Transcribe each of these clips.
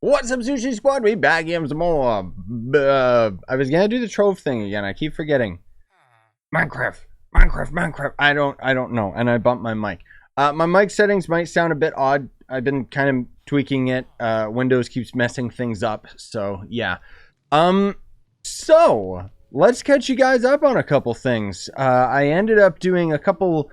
What's up, Sushi Squad? We back here some more. I was gonna do the trove thing again. I keep forgetting. Minecraft. I don't know. And I bumped my mic. My mic settings might sound a bit odd. I've been kind of tweaking it. Windows keeps messing things up. So yeah. So let's catch you guys up on a couple things. I ended up doing a couple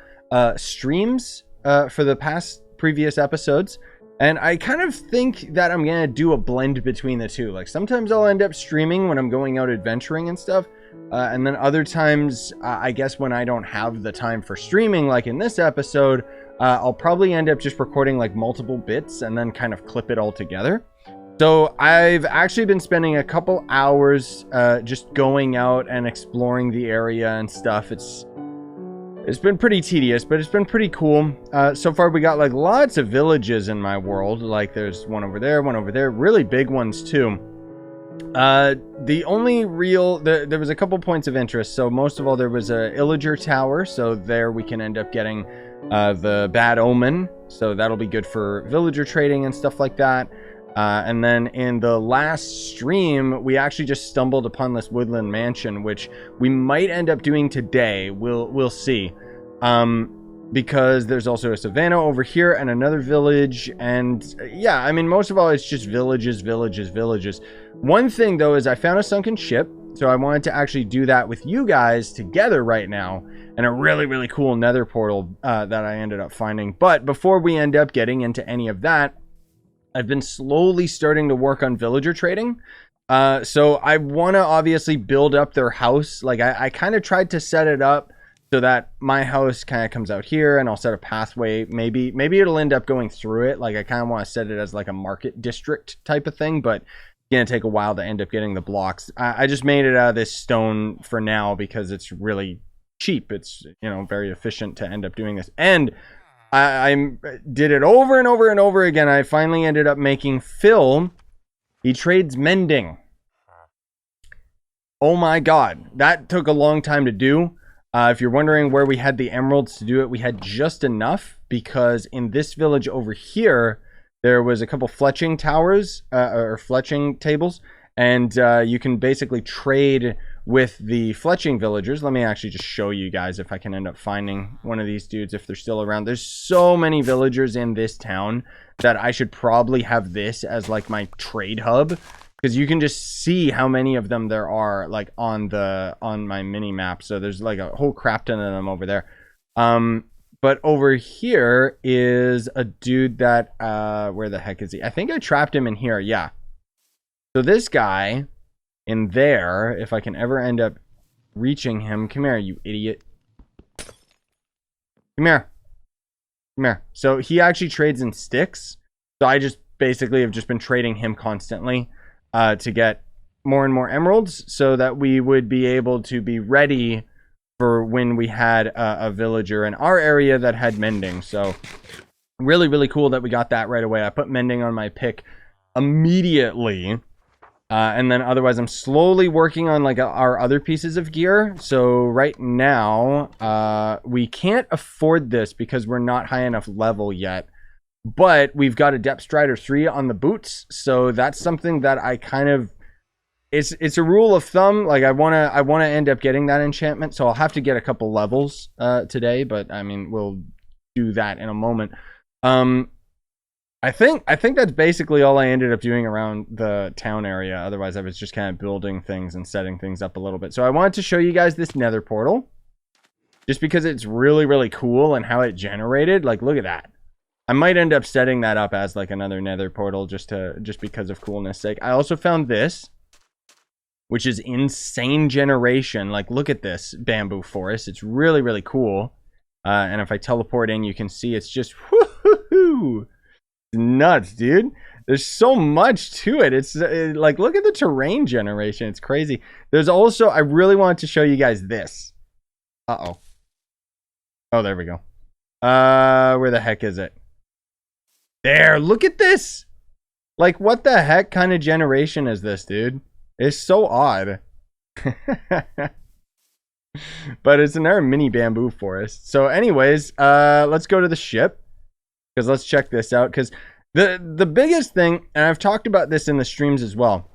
streams for the previous episodes. And I kind of think that I'm going to do a blend between the two. Like, sometimes I'll end up streaming when I'm going out adventuring and stuff. And then other times, I guess when I don't have the time for streaming, like in this episode, I'll probably end up just recording like multiple bits and then kind of clip it all together. So I've actually been spending a couple hours just going out and exploring the area and stuff. It's been pretty tedious, but it's been pretty cool. So far, we got like lots of villages in my world. Like there's one over there, really big ones too. The only real, there was a couple points of interest. So most of all, there was a illager tower. So there we can end up getting the bad omen. So that'll be good for villager trading and stuff like that. And then in the last stream, we actually just stumbled upon this Woodland Mansion, which we might end up doing today. We'll see. Because there's also a savannah over here and another village. And yeah, I mean, most of all, it's just villages. One thing, though, is I found a sunken ship. So I wanted to actually do that with you guys together right now. And a really, really cool nether portal that I ended up finding. But before we end up getting into any of that, I've been slowly starting to work on villager trading. So I want to obviously build up their house. Like I kind of tried to set it up so that my house kind of comes out here and I'll set a pathway. Maybe it'll end up going through it. Like I kind of want to set it as like a market district type of thing, but it's going to take a while to end up getting the blocks. I just made it out of this stone for now because it's really cheap. It's, you know, very efficient to end up doing this. And I did it over and over and over again. I finally ended up making Phil. He trades mending. Oh my god. That took a long time to do. If you're wondering where we had the emeralds to do it, we had just enough because in this village over here, there was a couple fletching towers or fletching tables. And you can basically trade with the fletching villagers. Let me actually just show you guys if I can end up finding one of these dudes if they're still around. There's so many villagers in this town that I should probably have this as like my trade hub, because you can just see how many of them there are like on my mini map. So there's like a whole crap ton of them over there. But over here is a dude that where the heck is he? I think I trapped him in here. Yeah. So this guy in there, if I can ever end up reaching him, come here, you idiot. Come here. So he actually trades in sticks. So I just basically have just been trading him constantly to get more and more emeralds so that we would be able to be ready for when we had a villager in our area that had mending. So really, really cool that we got that right away. I put mending on my pick immediately. And then otherwise I'm slowly working on like our other pieces of gear. So right now, we can't afford this because we're not high enough level yet. But we've got a Depth Strider 3 on the boots. So that's something that I kind of... It's a rule of thumb. Like I wanna end up getting that enchantment. So I'll have to get a couple levels today. But I mean, we'll do that in a moment. I think that's basically all I ended up doing around the town area. Otherwise, I was just kind of building things and setting things up a little bit. So I wanted to show you guys this nether portal. Just because it's really, really cool and how it generated. Like, look at that. I might end up setting that up as like another nether portal just because of coolness sake. I also found this, which is insane generation. Like, look at this bamboo forest. It's really, really cool. And if I teleport in, you can see it's just whoo-hoo-hoo. Nuts, dude. There's so much to it. It's like, look at the terrain generation. It's crazy. There's also, I really wanted to show you guys this. Oh, there we go. Where the heck is it? There, look at this. Like, what the heck kind of generation is this, dude? It's so odd. But it's another mini bamboo forest. So anyways, let's go to the ship. Because let's check this out. Because The biggest thing, and I've talked about this in the streams as well.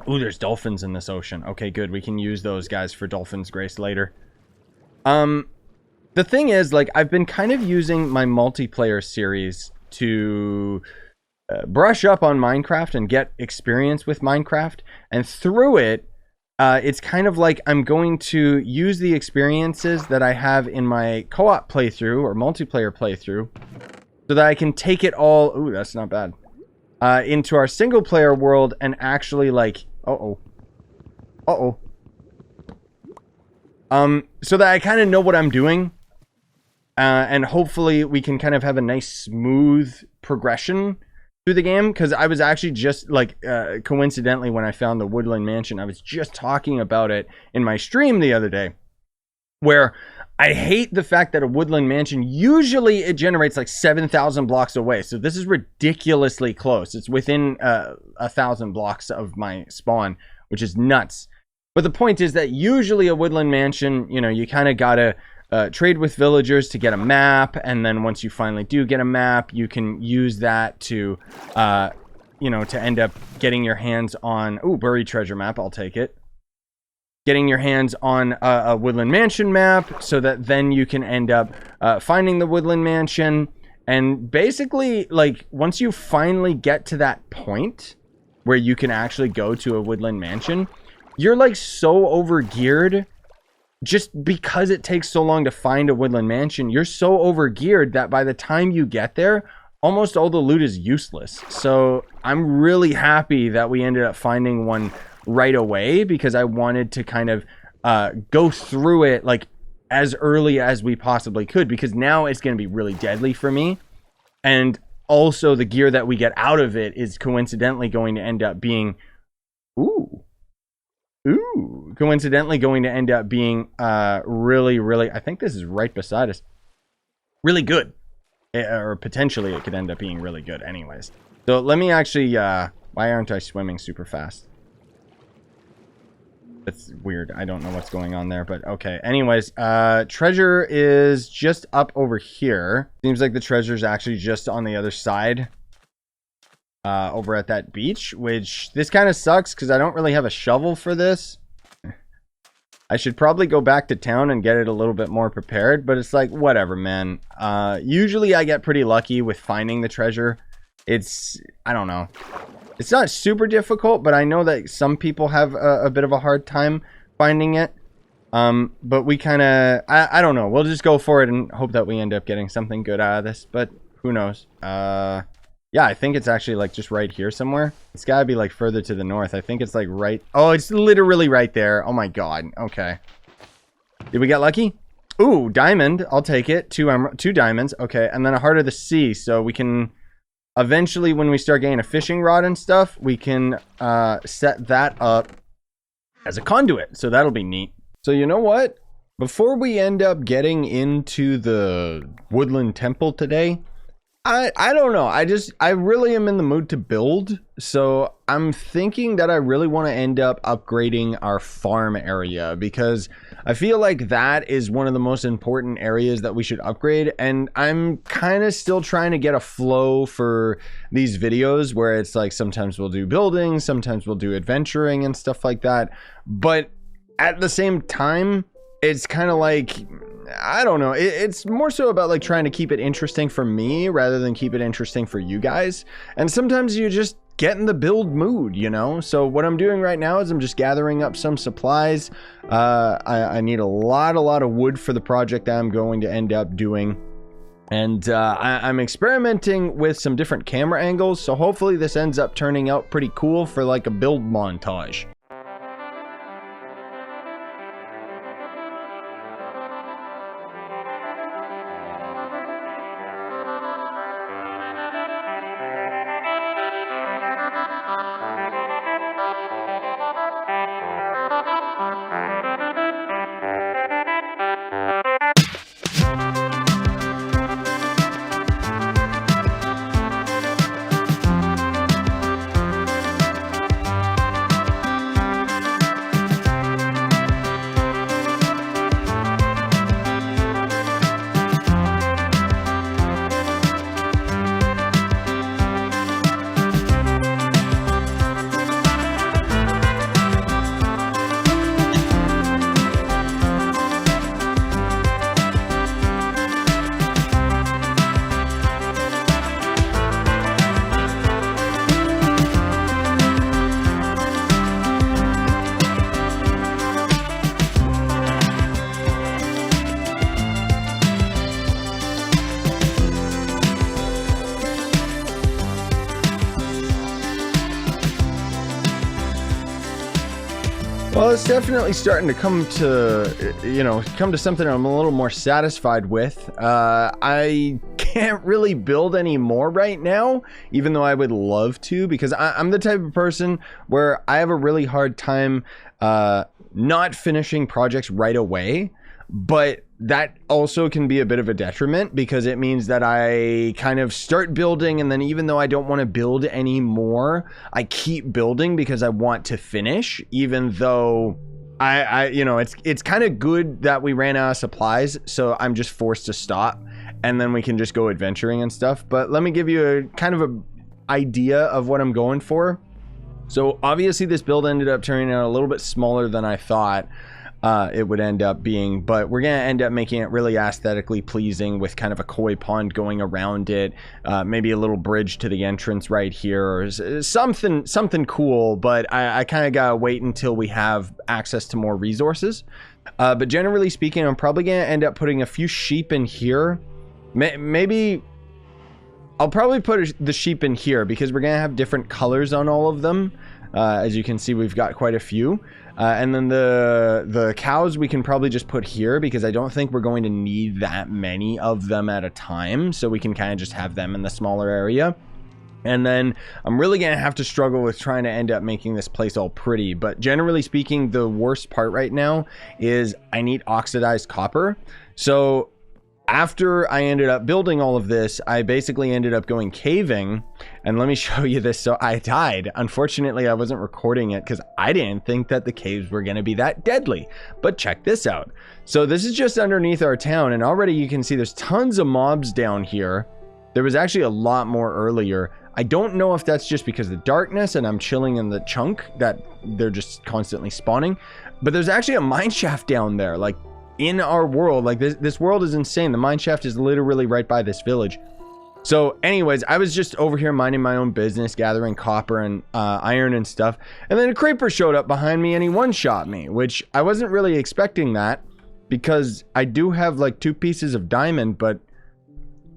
Ooh, there's dolphins in this ocean. Okay, good. We can use those guys for dolphins grace later. The thing is, like, I've been kind of using my multiplayer series to brush up on Minecraft and get experience with Minecraft. And through it, it's kind of like I'm going to use the experiences that I have in my co-op playthrough or multiplayer playthrough so that I can take it all... Ooh, that's not bad. Into our single player world and actually, like... So that I kind of know what I'm doing. And hopefully we can kind of have a nice smooth progression through the game. Because I was actually just, like, coincidentally, when I found the Woodland Mansion, I was just talking about it in my stream the other day. Where I hate the fact that a Woodland Mansion, usually it generates like 7,000 blocks away. So this is ridiculously close. It's within 1,000 blocks of my spawn, which is nuts. But the point is that usually a Woodland Mansion, you know, you kind of gotta trade with villagers to get a map. And then once you finally do get a map, you can use that to, you know, to end up getting your hands on... Ooh, buried treasure map. I'll take it. Getting your hands on a Woodland Mansion map so that then you can end up finding the Woodland Mansion. And basically, like, once you finally get to that point where you can actually go to a Woodland Mansion, you're, like, so overgeared just because it takes so long to find a Woodland Mansion. You're so overgeared that by the time you get there, almost all the loot is useless. So I'm really happy that we ended up finding one right away, because I wanted to kind of go through it like as early as we possibly could, because now it's going to be really deadly for me. And also the gear that we get out of it is coincidentally going to end up being coincidentally going to end up being really, I think this is right beside us, really good. Or potentially it could end up being really good anyways. So let me actually why aren't I swimming super fast? That's weird. I don't know what's going on there, but okay. Anyways, treasure is just up over here. Seems like the treasure's actually just on the other side. Over at that beach, which this kind of sucks because I don't really have a shovel for this. I should probably go back to town and get it a little bit more prepared, but it's like, whatever, man. Usually I get pretty lucky with finding the treasure. I don't know. It's not super difficult, but I know that some people have a bit of a hard time finding it. But we kind of, I don't know. We'll just go for it and hope that we end up getting something good out of this, but who knows? Yeah, I think it's actually like just right here somewhere. It's gotta be like further to the north. I think it's like right. Oh, it's literally right there. Oh my God. Okay. Did we get lucky? Ooh, diamond. I'll take it. Two diamonds. Okay. And then a heart of the sea. So we can eventually, when we start getting a fishing rod and stuff, we can set that up as a conduit. So that'll be neat. So you know what? Before we end up getting into the woodland temple today, I don't know. I really am in the mood to build. So I'm thinking that I really want to end up upgrading our farm area, because I feel like that is one of the most important areas that we should upgrade. And I'm kind of still trying to get a flow for these videos where it's like sometimes we'll do building, sometimes we'll do adventuring and stuff like that. But at the same time, it's kind of like, I don't know. It's more so about like trying to keep it interesting for me rather than keep it interesting for you guys. And sometimes you just get in the build mood, you know? So what I'm doing right now is I'm just gathering up some supplies. I need a lot of wood for the project that I'm going to end up doing. And I'm experimenting with some different camera angles. So hopefully this ends up turning out pretty cool for like a build montage. Well, it's definitely starting to come to something I'm a little more satisfied with. I can't really build any more right now, even though I would love to, because I'm the type of person where I have a really hard time not finishing projects right away. But that also can be a bit of a detriment, because it means that I kind of start building, and then even though I don't want to build anymore, I keep building because I want to finish, even though it's kind of good that we ran out of supplies, so I'm just forced to stop, and then we can just go adventuring and stuff. But let me give you a kind of a idea of what I'm going for. So obviously this build ended up turning out a little bit smaller than I thought it would end up being, but we're gonna end up making it really aesthetically pleasing with kind of a koi pond going around it, maybe a little bridge to the entrance right here, or something cool. But I kind of gotta wait until we have access to more resources. But generally speaking, I'm probably gonna end up putting a few sheep in here. Maybe I'll probably put the sheep in here because we're gonna have different colors on all of them. As you can see, we've got quite a few. And then the cows we can probably just put here, because I don't think we're going to need that many of them at a time. So we can kind of just have them in the smaller area. And then I'm really going to have to struggle with trying to end up making this place all pretty. But generally speaking, the worst part right now is I need oxidized copper. So after I ended up building all of this, I basically ended up going caving, and let me show you this. So I died. Unfortunately, I wasn't recording it because I didn't think that the caves were going to be that deadly. But check this out. So this is just underneath our town, and already you can see there's tons of mobs down here. There was actually a lot more earlier. I don't know if that's just because of the darkness and I'm chilling in the chunk that they're just constantly spawning, but there's actually a mine shaft down there, like in our world. Like this world is insane. The mine shaft is literally right by this village. So anyways, I was just over here minding my own business, gathering copper and iron and stuff, and then a creeper showed up behind me and he one-shot me, which I wasn't really expecting that, because I do have like 2 pieces of diamond. But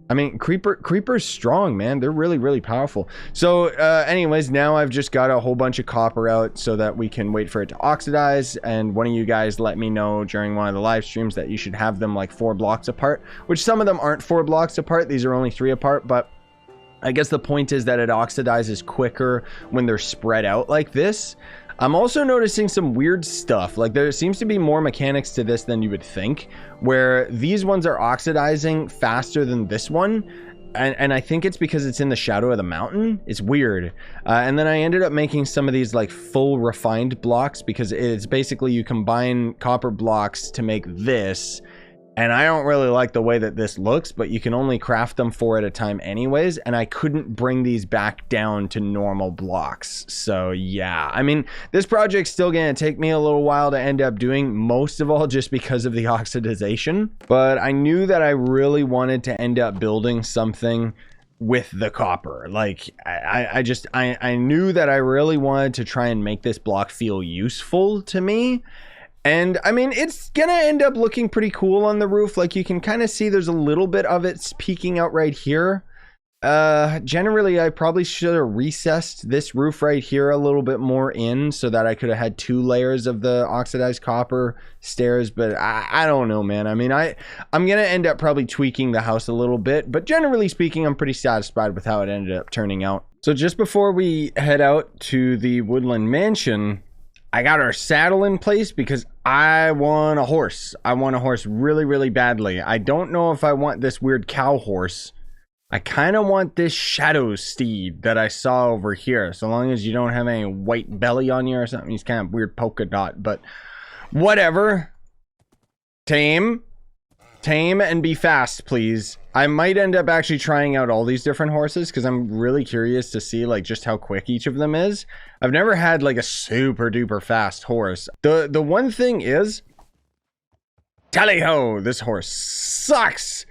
I mean, creeper's strong, man. They're really, really powerful. So anyways, now I've just got a whole bunch of copper out so that we can wait for it to oxidize. And one of you guys let me know during one of the live streams that you should have them like 4 blocks apart, which some of them aren't 4 blocks apart. These are only 3 apart, but I guess the point is that it oxidizes quicker when they're spread out like this. I'm also noticing some weird stuff. Like there seems to be more mechanics to this than you would think, where these ones are oxidizing faster than this one. And I think it's because it's in the shadow of the mountain. It's weird. And then I ended up making some of these like full refined blocks, because it's basically you combine copper blocks to make this. And I don't really like the way that this looks, but you can only craft them 4 at a time anyways. And I couldn't bring these back down to normal blocks. So yeah, I mean, this project's still going to take me a little while to end up doing, most of all just because of the oxidization. But I knew that I really wanted to end up building something with the copper. Like I knew that I really wanted to try and make this block feel useful to me. And I mean, it's gonna end up looking pretty cool on the roof. Like you can kind of see there's a little bit of it peeking out right here. Generally I probably should have recessed this roof right here a little bit more in, so that I could have had 2 layers of the oxidized copper stairs. But I don't know, man. I mean, I'm gonna end up probably tweaking the house a little bit, but generally speaking, I'm pretty satisfied with how it ended up turning out. So just before we head out to the Woodland Mansion, I got our saddle in place because I want a horse. I want a horse really, really badly. I don't know if I want this weird cow horse. I kind of want this shadow steed that I saw over here. So long as you don't have any white belly on you or something. He's kind of weird polka dot, but whatever. Tame and be fast, please. I might end up actually trying out all these different horses because I'm really curious to see like just how quick each of them is. I've never had like a super duper fast horse. The one thing is, tally-ho, this horse sucks.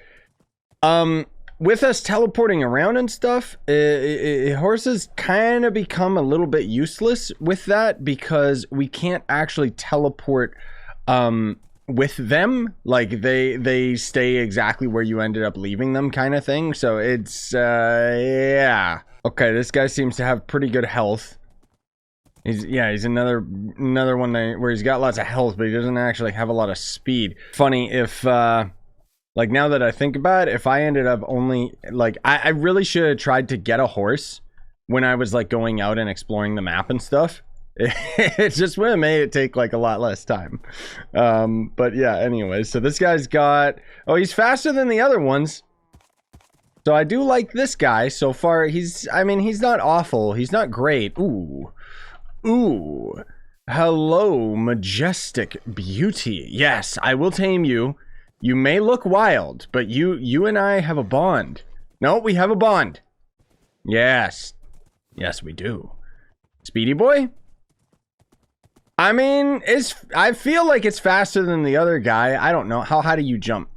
With us teleporting around and stuff, horses kind of become a little bit useless with that, because we can't actually teleport with them. Like they stay exactly where you ended up leaving them, kind of thing. So it's yeah. Okay, this guy seems to have pretty good health. He's another one where he's got lots of health, but he doesn't actually have a lot of speed. Funny if like now that I think about it, if I ended up only like I really should have tried to get a horse when I was like going out and exploring the map and stuff. It just would have made it take like a lot less time. But yeah, anyways, so this guy's got, oh, he's faster than the other ones. So I do like this guy so far. I mean, he's not awful. He's not great. Ooh. Ooh. Hello, majestic beauty. Yes, I will tame you. You may look wild, but you and I have a bond. No, we have a bond. Yes. Yes, we do. Speedy boy? I mean, I feel like it's faster than the other guy. I don't know. How high do you jump?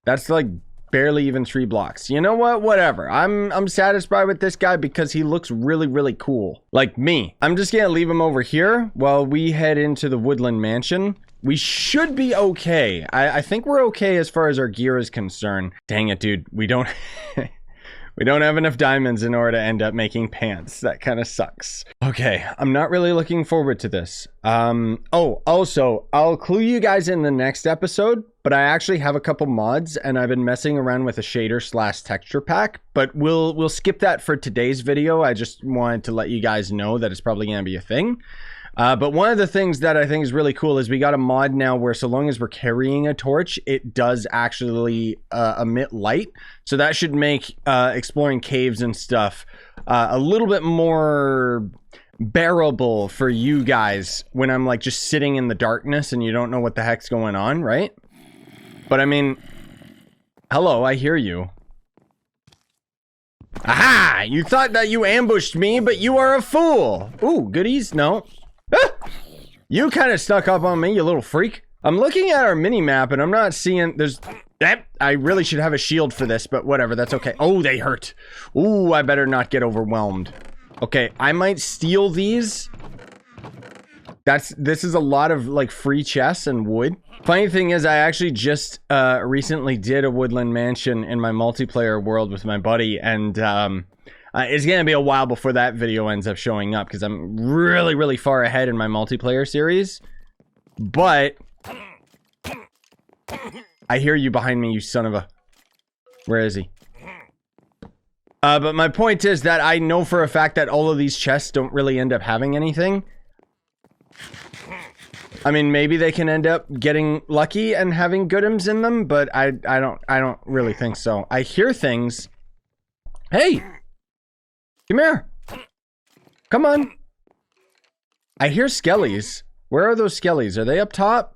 That's like barely even 3 blocks. You know what? Whatever. I'm satisfied with this guy because he looks really, really cool. Like me. I'm just gonna leave him over here while we head into the Woodland Mansion. We should be okay. I think we're okay as far as our gear is concerned. Dang it, dude. We don't... We don't have enough diamonds in order to end up making pants. That kind of sucks. Okay, I'm not really looking forward to this. Oh, also, I'll clue you guys in the next episode, but I actually have a couple mods and I've been messing around with a shader / texture pack, but we'll skip that for today's video. I just wanted to let you guys know that it's probably gonna be a thing. But one of the things that I think is really cool is we got a mod now where so long as we're carrying a torch, it does actually emit light. So that should make exploring caves and stuff a little bit more bearable for you guys when I'm like just sitting in the darkness and you don't know what the heck's going on, right? But I mean, hello, I hear you. Aha! You thought that you ambushed me, but you are a fool. Ooh, goodies? No. Ah! You kind of snuck up on me, you little freak. I'm looking at our mini map and I'm not seeing there's I really should have a shield for this, but whatever, that's okay. Oh, they hurt. Ooh, I better not get overwhelmed. Okay, I might steal these. This is a lot of like free chests and wood. Funny thing is, I actually just recently did a Woodland Mansion in my multiplayer world with my buddy, and it's gonna be a while before that video ends up showing up because I'm really, really far ahead in my multiplayer series. But I hear you behind me, you son of a... Where is he? But my point is that I know for a fact that all of these chests don't really end up having anything. I mean, maybe they can end up getting lucky and having good items in them, but I don't really think so. I hear things. Hey! Come here. Come on. I hear skellies. Where are those skellies? Are they up top?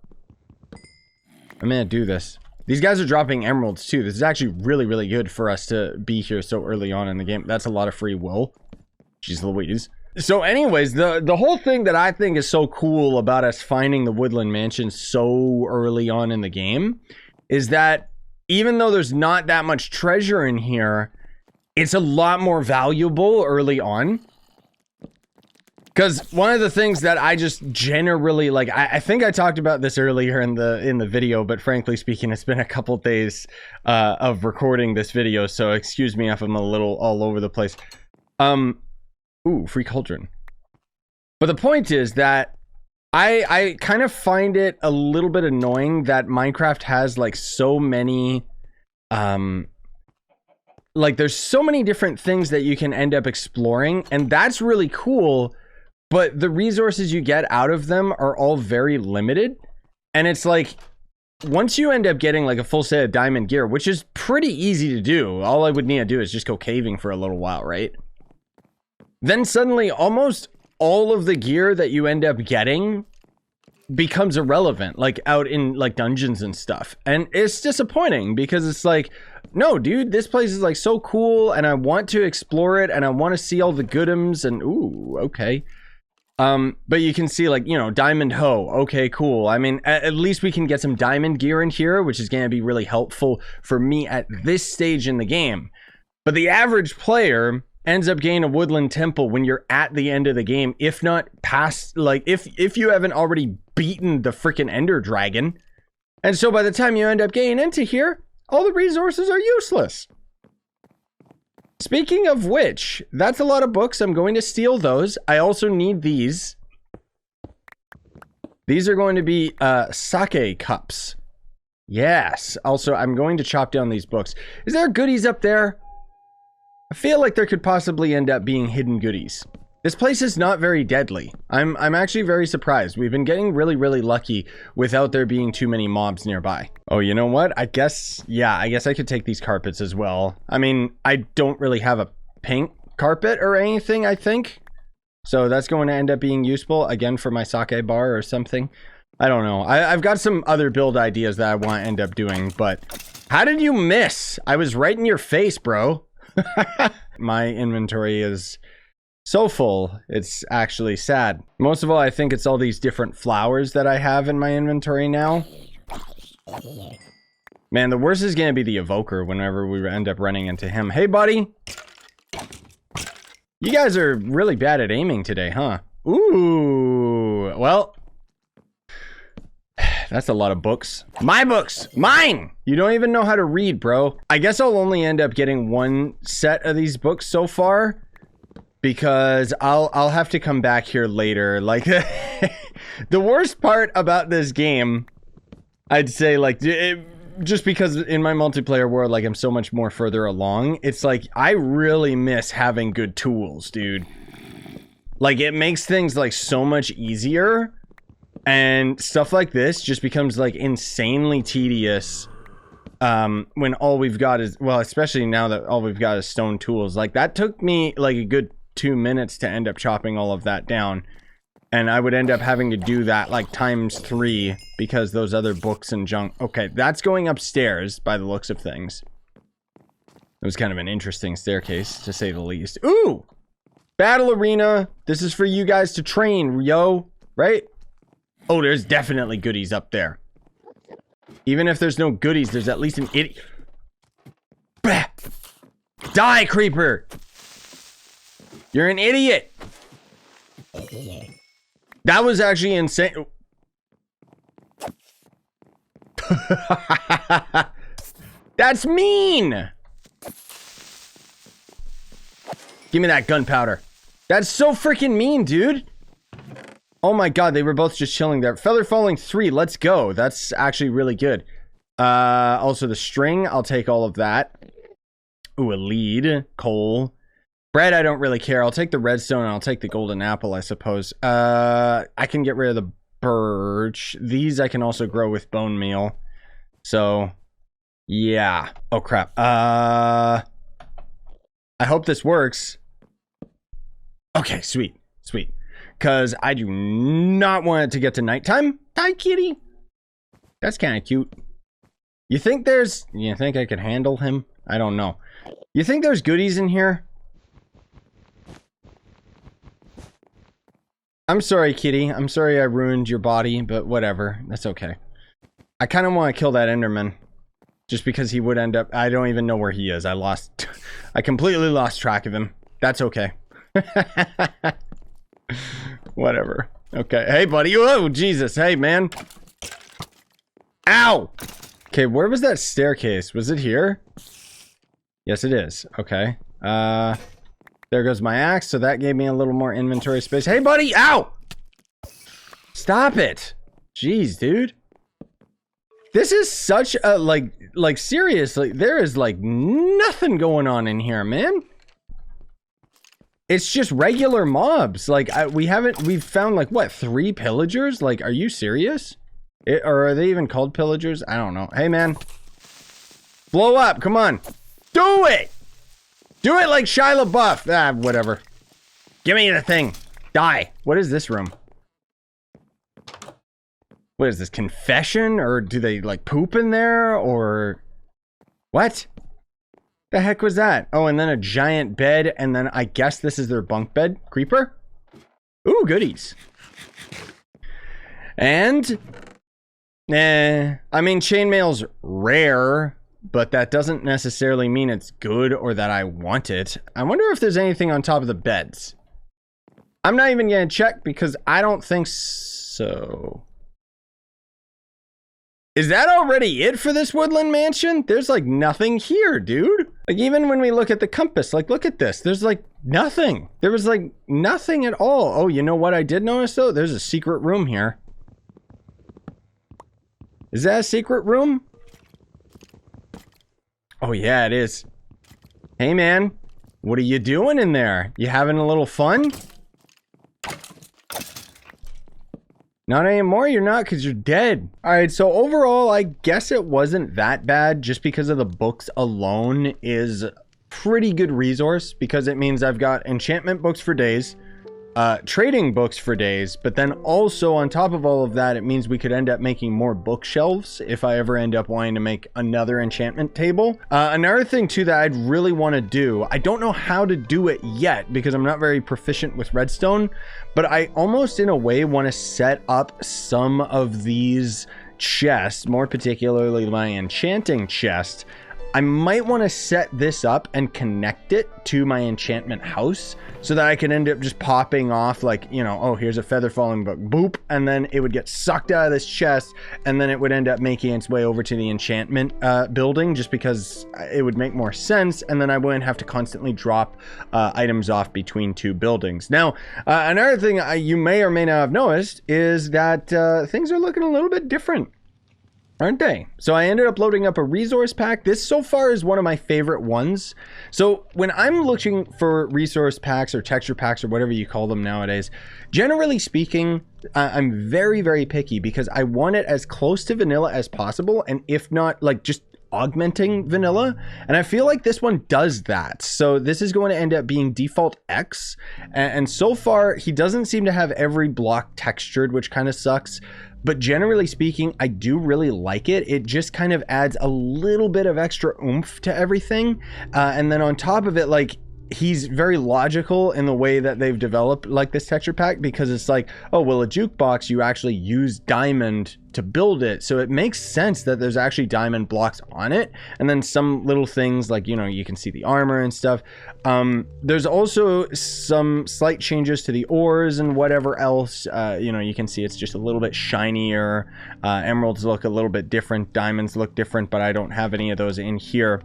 I'm gonna do this. These guys are dropping emeralds too. This is actually really, really good for us to be here so early on in the game. That's a lot of free will. Jeez Louise. So anyways, the whole thing that I think is so cool about us finding the Woodland Mansion so early on in the game is that even though there's not that much treasure in here, it's a lot more valuable early on. Because one of the things that I just generally like, I think I talked about this earlier in the video, but frankly speaking, it's been a couple days of recording this video, so excuse me if I'm a little all over the place. Ooh, free cauldron. But the point is that I kind of find it a little bit annoying that Minecraft has like so many like there's so many different things that you can end up exploring, and that's really cool, but the resources you get out of them are all very limited. And it's like once you end up getting like a full set of diamond gear, which is pretty easy to do, all I would need to do is just go caving for a little while, right? Then suddenly almost all of the gear that you end up getting becomes irrelevant, like out in like dungeons and stuff. And it's disappointing because it's like, no, dude, this place is like so cool and I want to explore it and I want to see all the goodums and ooh, okay. But you can see like, you know, diamond hoe. Okay, cool. I mean, at least we can get some diamond gear in here, which is going to be really helpful for me at this stage in the game. But the average player ends up getting a woodland temple when you're at the end of the game, if not past, like if you haven't already beaten the freaking ender dragon. And so by the time you end up getting into here, all the resources are useless. Speaking of which, that's a lot of books. I'm going to steal those. I also need these. These are going to be sake cups. Yes. Also, I'm going to chop down these books. Is there goodies up there? I feel like there could possibly end up being hidden goodies. This place is not very deadly. I'm actually very surprised. We've been getting really, really lucky without there being too many mobs nearby. Oh, you know what? I guess I could take these carpets as well. I mean, I don't really have a pink carpet or anything, I think. So that's going to end up being useful, again, for my sake bar or something. I don't know. I've got some other build ideas that I want to end up doing, but how did you miss? I was right in your face, bro. My inventory is so full, it's actually sad. Most of all, I think it's all these different flowers that I have in my inventory now. Man, the worst is going to be the evoker whenever we end up running into him. Hey, buddy. You guys are really bad at aiming today, huh? Ooh, well, that's a lot of books. My books! Mine! You don't even know how to read, bro. I guess I'll only end up getting one set of these books so far, because I'll have to come back here later. Like, the worst part about this game, I'd say, like, just because in my multiplayer world, like, I'm so much more further along, it's like, I really miss having good tools, dude. Like, it makes things, like, so much easier. And stuff like this just becomes, like, insanely tedious when all we've got is, well, especially now that all we've got is stone tools. Like, that took me, like, a good 2 minutes to end up chopping all of that down. And I would end up having to do that, like, ×3 because those other books and junk. Okay, that's going upstairs by the looks of things. It was kind of an interesting staircase, to say the least. Ooh! Battle arena. This is for you guys to train, yo. Right? Oh, there's definitely goodies up there. Even if there's no goodies, there's at least an idiot. Bah! Die, creeper! You're an idiot! That was actually insane. That's mean! Give me that gunpowder. That's so freaking mean, dude! Oh my god, they were both just chilling there. Feather falling 3, let's go. That's actually really good. Also the string, I'll take all of that. Ooh, a lead, coal. Bread, I don't really care. I'll take the redstone and I'll take the golden apple, I suppose. I can get rid of the birch. These I can also grow with bone meal. So, yeah. Oh crap. I hope this works. Okay, sweet, sweet. Because I do not want it to get to nighttime. Hi, kitty. That's kind of cute. You think I could handle him? I don't know. You think there's goodies in here? I'm sorry, kitty. I'm sorry I ruined your body, but whatever. That's okay. I kind of want to kill that Enderman. Just because he would end up... I don't even know where he is. I completely lost track of him. That's okay. Whatever. Okay. Hey, buddy. Oh, Jesus. Hey, man. Ow! Okay, where was that staircase? Was it here? Yes, it is. Okay. There goes my axe, so that gave me a little more inventory space. Hey, buddy! Ow! Stop it! Jeez, dude. This is such a, like, seriously, there is, like, nothing going on in here, man. It's just regular mobs. Like, we've found, like, what, 3 pillagers? Like, are you serious? Or are they even called pillagers? I don't know. Hey, man. Blow up. Come on. Do it. Do it like Shia LaBeouf. Ah, whatever. Give me the thing. Die. What is this room? What is this? Confession? Or do they, like, poop in there? Or... what? The heck was that? Oh, and then a giant bed, and then I guess this is their bunk bed. Creeper? Ooh, goodies. And... I mean, chainmail's rare, but that doesn't necessarily mean it's good or that I want it. I wonder if there's anything on top of the beds. I'm not even gonna check because I don't think so. Is that already it for this Woodland Mansion? There's like nothing here, dude. Like, even when we look at the compass, like, look at this. There's, like, nothing. There was, like, nothing at all. Oh, you know what I did notice, though? There's a secret room here. Is that a secret room? Oh, yeah, it is. Hey, man. What are you doing in there? You having a little fun? Not anymore, you're not, because you're dead. All right, so overall, I guess it wasn't that bad just because of the books alone is pretty good resource, because it means I've got enchantment books for days, trading books for days, but then also on top of all of that, it means we could end up making more bookshelves if I ever end up wanting to make another enchantment table. Another thing too that I'd really want to do, I don't know how to do it yet because I'm not very proficient with redstone, but I almost in a way want to set up some of these chests, more particularly my enchanting chest. I might want to set this up and connect it to my enchantment house so that I can end up just popping off, like, you know, oh, here's a feather falling book, boop, and then it would get sucked out of this chest, and then it would end up making its way over to the enchantment building, just because it would make more sense, and then I wouldn't have to constantly drop items off between two buildings. Now, another thing you may or may not have noticed is that things are looking a little bit different, aren't they? So I ended up loading up a resource pack. This so far is one of my favorite ones. So when I'm looking for resource packs or texture packs or whatever you call them nowadays, generally speaking, I'm very, very picky because I want it as close to vanilla as possible. And if not, like, just augmenting vanilla, and I feel like this one does that. So this is going to end up being default X, and so far he doesn't seem to have every block textured, which kind of sucks. But generally speaking, I do really like it. It just kind of adds a little bit of extra oomph to everything. And then on top of it, like, he's very logical in the way that they've developed like this texture pack, because it's like, oh, well, a jukebox, you actually use diamond to build it, so it makes sense that there's actually diamond blocks on it. And then some little things like, you know, you can see the armor and stuff. There's also some slight changes to the ores and whatever else. You know, you can see it's just a little bit shinier. Emeralds look a little bit different, diamonds look different, but I don't have any of those in here.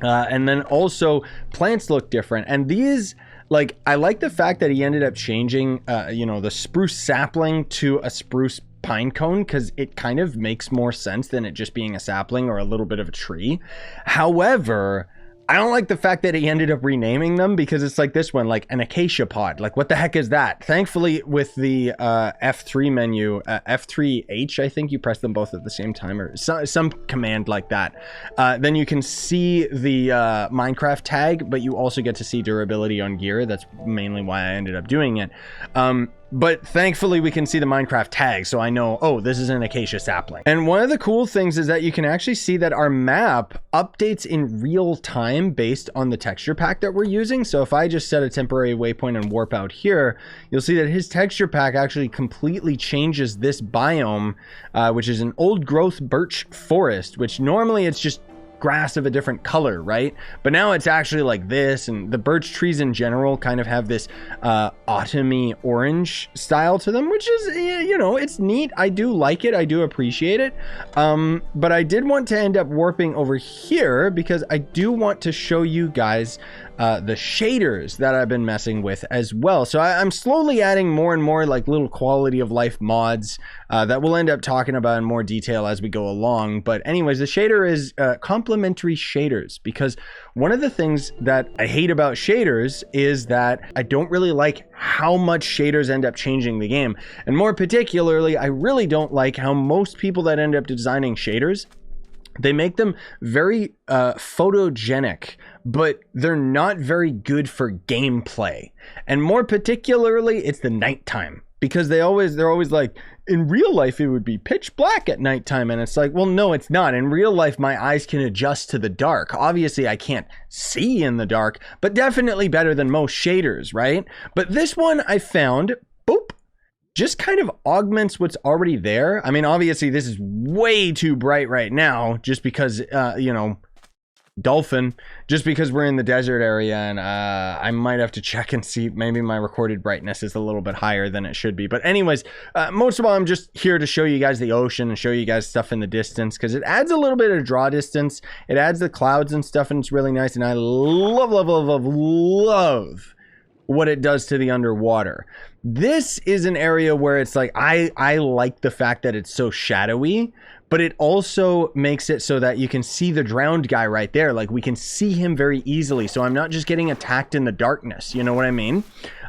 And then also plants look different, and these, like, I like the fact that he ended up changing you know, the spruce sapling to a spruce pine cone, because it kind of makes more sense than it just being a sapling or a little bit of a tree. However, I don't like the fact that he ended up renaming them, because it's like this one, like an acacia pod. Like, what the heck is that? Thankfully, with the F3 menu, F3H, I think you press them both at the same time, or some command like that. Then you can see the Minecraft tag, but you also get to see durability on gear. That's mainly why I ended up doing it. But thankfully we can see the Minecraft tag, so I know, oh, this is an acacia sapling. And one of the cool things is that you can actually see that our map updates in real time based on the texture pack that we're using. So if I just set a temporary waypoint and warp out here, you'll see that his texture pack actually completely changes this biome, which is an old growth birch forest, which normally it's just grass of a different color, right? But now it's actually like this, and the birch trees in general kind of have this autumny orange style to them, which is, you know, it's neat. I do like it, I do appreciate it. But I did want to end up warping over here because I do want to show you guys the shaders that I've been messing with as well. So I'm slowly adding more and more like little quality of life mods that we'll end up talking about in more detail as we go along. But anyways, the shader is complementary shaders, because one of the things that I hate about shaders is that I don't really like how much shaders end up changing the game. And more particularly, I really don't like how most people that end up designing shaders, they make them very photogenic, but they're not very good for gameplay. And more particularly, it's the nighttime, because they're always like, in real life it would be pitch black at nighttime, and it's like, well, no, it's not. In real life, my eyes can adjust to the dark. Obviously, I can't see in the dark, but definitely better than most shaders, right? But this one I found, boop, just kind of augments what's already there. I mean, obviously this is way too bright right now, just because, you know, dolphin, just because we're in the desert area, and I might have to check and see, maybe my recorded brightness is a little bit higher than it should be. But anyways, most of all, I'm just here to show you guys the ocean and show you guys stuff in the distance, because it adds a little bit of draw distance. It adds the clouds and stuff, and it's really nice, and I love what it does to the underwater. This is an area where it's like, I like the fact that it's so shadowy, but it also makes it so that you can see the drowned guy right there. Like, we can see him very easily, so I'm not just getting attacked in the darkness, you know what I mean?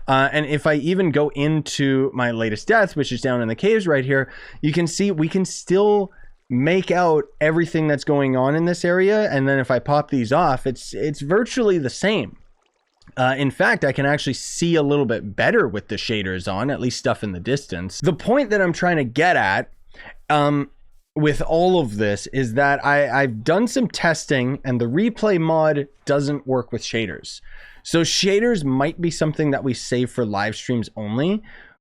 And if I even go into my latest death, which is down in the caves right here, you can see we can still make out everything that's going on in this area. And then if I pop these off, it's virtually the same. In fact, I can actually see a little bit better with the shaders on, at least stuff in the distance. The point that I'm trying to get at with all of this is that I've done some testing, and the replay mod doesn't work with shaders. So shaders might be something that we save for live streams only,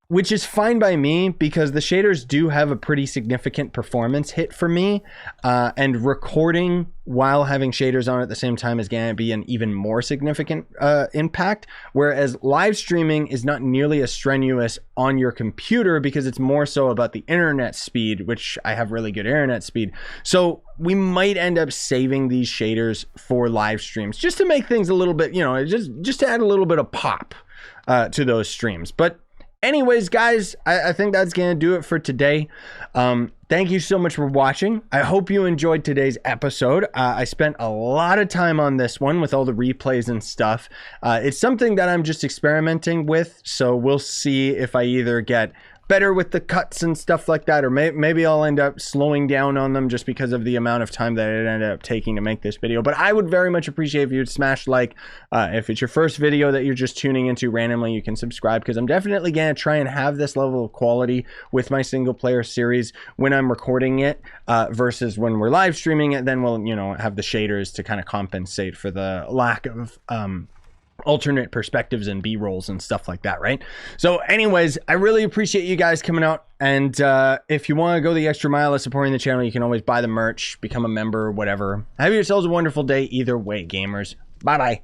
which is fine by me, because the shaders do have a pretty significant performance hit for me, and recording while having shaders on at the same time is going to be an even more significant impact, whereas live streaming is not nearly as strenuous on your computer, because it's more so about the internet speed, which I have really good internet speed. So we might end up saving these shaders for live streams, just to make things a little bit, you know, just to add a little bit of pop to those streams. But anyways, guys, I think that's going to do it for today. Thank you so much for watching. I hope you enjoyed today's episode. I spent a lot of time on this one with all the replays and stuff. It's something that I'm just experimenting with, so we'll see if I either get better with the cuts and stuff like that, or maybe I'll end up slowing down on them just because of the amount of time that it ended up taking to make this video. But I would very much appreciate if you'd smash like. If it's your first video that you're just tuning into randomly, you can subscribe, because I'm definitely going to try and have this level of quality with my single player series when I'm recording it, versus when we're live streaming it. Then we'll, you know, have the shaders to kind of compensate for the lack of alternate perspectives and b-rolls and stuff like that, right? So anyways, I really appreciate you guys coming out, and if you want to go the extra mile of supporting the channel, you can always buy the merch, become a member, whatever. Have yourselves a wonderful day either way, gamers. Bye bye.